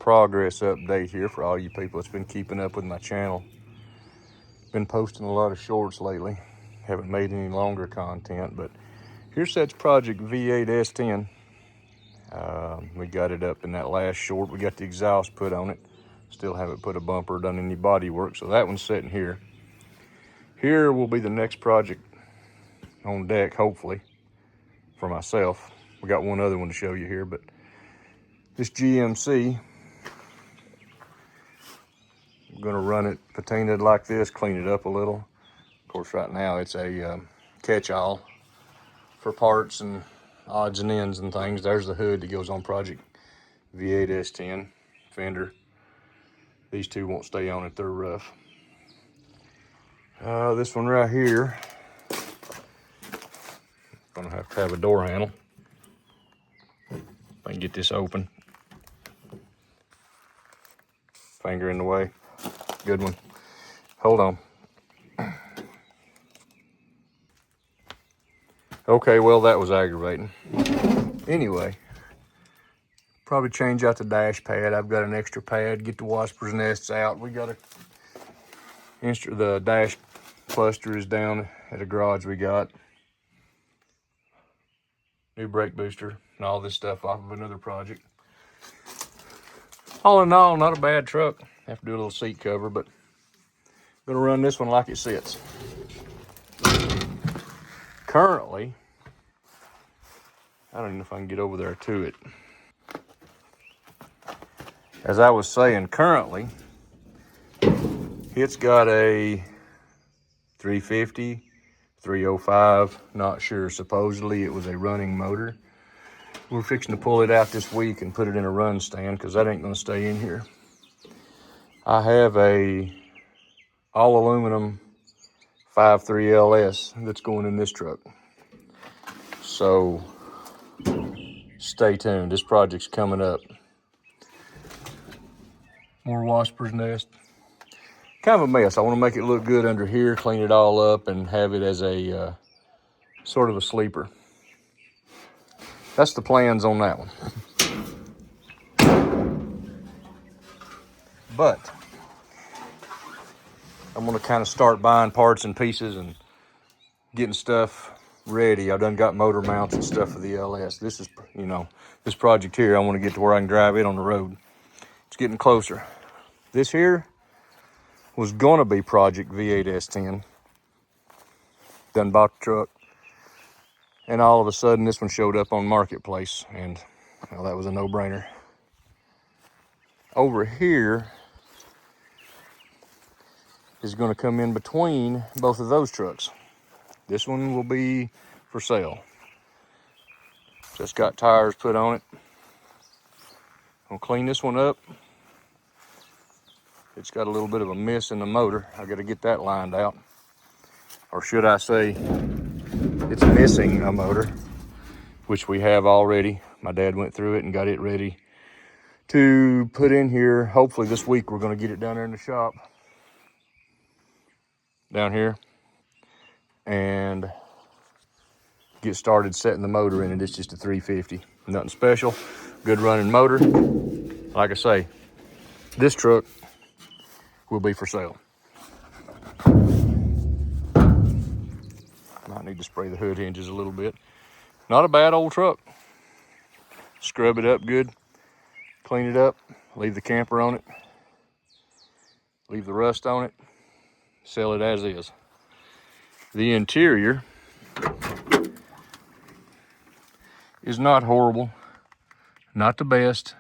progress update here for all you people that's been keeping up with my channel. Been posting a lot of shorts lately. Haven't made any longer content, but here's that project V8 S-10. We got it up in that last short. We got the exhaust put on it. Still haven't put a bumper, done any body work, so that one's sitting here. Here will be the next project on deck, hopefully, for myself. We got one other one to show you here, but this GMC, I'm gonna run it patinaed like this, clean it up a little. Of course, right now it's a catch-all for parts and odds and ends and things. There's the hood that goes on project V8 S-10 fender. These two won't stay on it, they're rough. This one right here, gonna have to have a door handle. If I can get this open. Finger in the way. Good one. Hold on. Okay, well, that was aggravating. Anyway, probably change out the dash pad. I've got an extra pad, get the wasper's nests out. We got the dash cluster is down at a garage we got. New brake booster and all this stuff off of another project. All in all, not a bad truck. Have to do a little seat cover, but I'm gonna run this one like it sits. Currently, I don't even know if I can get over there to it. As I was saying, currently, it's got a 350, 305, not sure. Supposedly it was a running motor. We're fixing to pull it out this week and put it in a run stand because that ain't gonna stay in here. I have a all aluminum 5.3 LS that's going in this truck. So stay tuned, this project's coming up. More wasper's nest. Kind of a mess. I want to make it look good under here, clean it all up, and have it as a sort of a sleeper. That's the plans on that one. But I'm going to kind of start buying parts and pieces and getting stuff ready. I've done got motor mounts and stuff for the LS. This is, this project here, I want to get to where I can drive it on the road. It's getting closer. This here was going to be project V8 S-10. Done bought the truck. And all of a sudden, this one showed up on Marketplace, and well, that was a no-brainer. Over here is going to come in between both of those trucks. This one will be for sale. Just got tires put on it. I'll clean this one up. It's got a little bit of a miss in the motor. I got to get that lined out. Or should I say, it's missing a motor, which we have already. My dad went through it and got it ready to put in here. Hopefully this week we're going to get it down there in the shop. Down here. And get started setting the motor in it. It's just a 350. Nothing special. Good running motor. Like I say, this truck will be for sale. Might need to spray the hood hinges a little bit. Not a bad old truck. Scrub it up good. Clean it up. Leave the camper on it. Leave the rust on it. Sell it as is. The interior is not horrible. Not the best.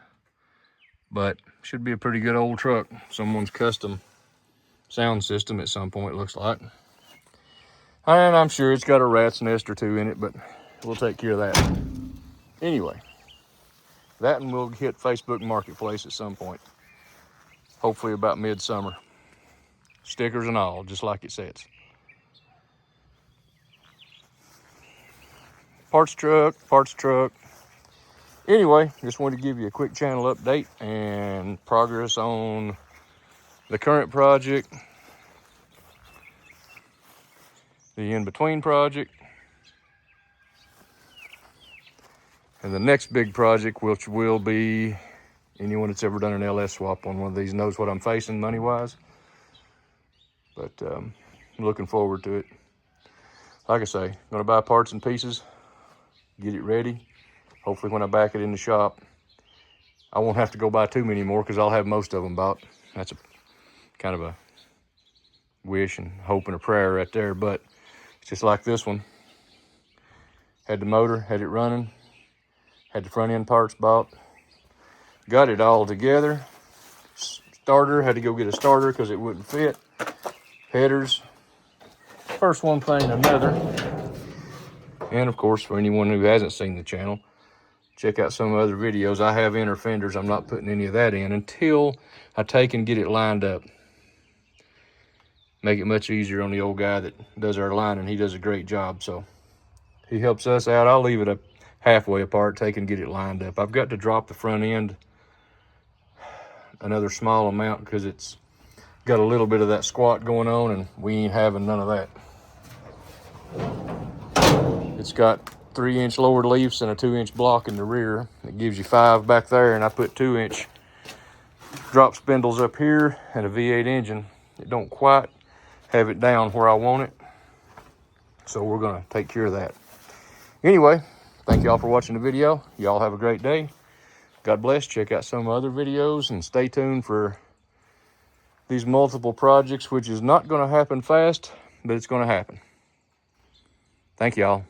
But should be a pretty good old truck. Someone's custom sound system at some point, looks like. And I'm sure it's got a rat's nest or two in it, but we'll take care of that. Anyway, that one will hit Facebook Marketplace at some point. Hopefully about midsummer. Stickers and all, just like it says. Parts truck. Anyway, just wanted to give you a quick channel update and progress on the current project, the in-between project, and the next big project, which will be Anyone that's ever done an LS swap on one of these knows what I'm facing money-wise. But I'm looking forward to it. Like I say, I'm gonna buy parts and pieces, get it ready. Hopefully when I back it in the shop, I won't have to go buy too many more because I'll have most of them bought. That's a kind of a wish and hope and a prayer right there, but it's just like this one. Had the motor, had it running, had the front end parts bought, got it all together. Starter, had to go get a starter because it wouldn't fit. Headers, first one thing to another. And of course, for anyone who hasn't seen the channel, check out some other videos. I have inner fenders. I'm not putting any of that in until I take and get it lined up. Make it much easier on the old guy that does our lining. He does a great job, so he helps us out. I'll leave it up halfway apart, take and get it lined up. I've got to drop the front end another small amount because it's got a little bit of that squat going on, and we ain't having none of that. It's got 3-inch lowered leafs and a 2-inch block in the rear. It gives you 5 back there, and I put 2-inch drop spindles up here and a V8 engine. It don't quite have it down where I want it, so we're gonna take care of that. Anyway, thank y'all for watching the video. Y'all have a great day. God bless. Check out some other videos and stay tuned for these multiple projects, which is not gonna happen fast, but it's gonna happen. Thank y'all.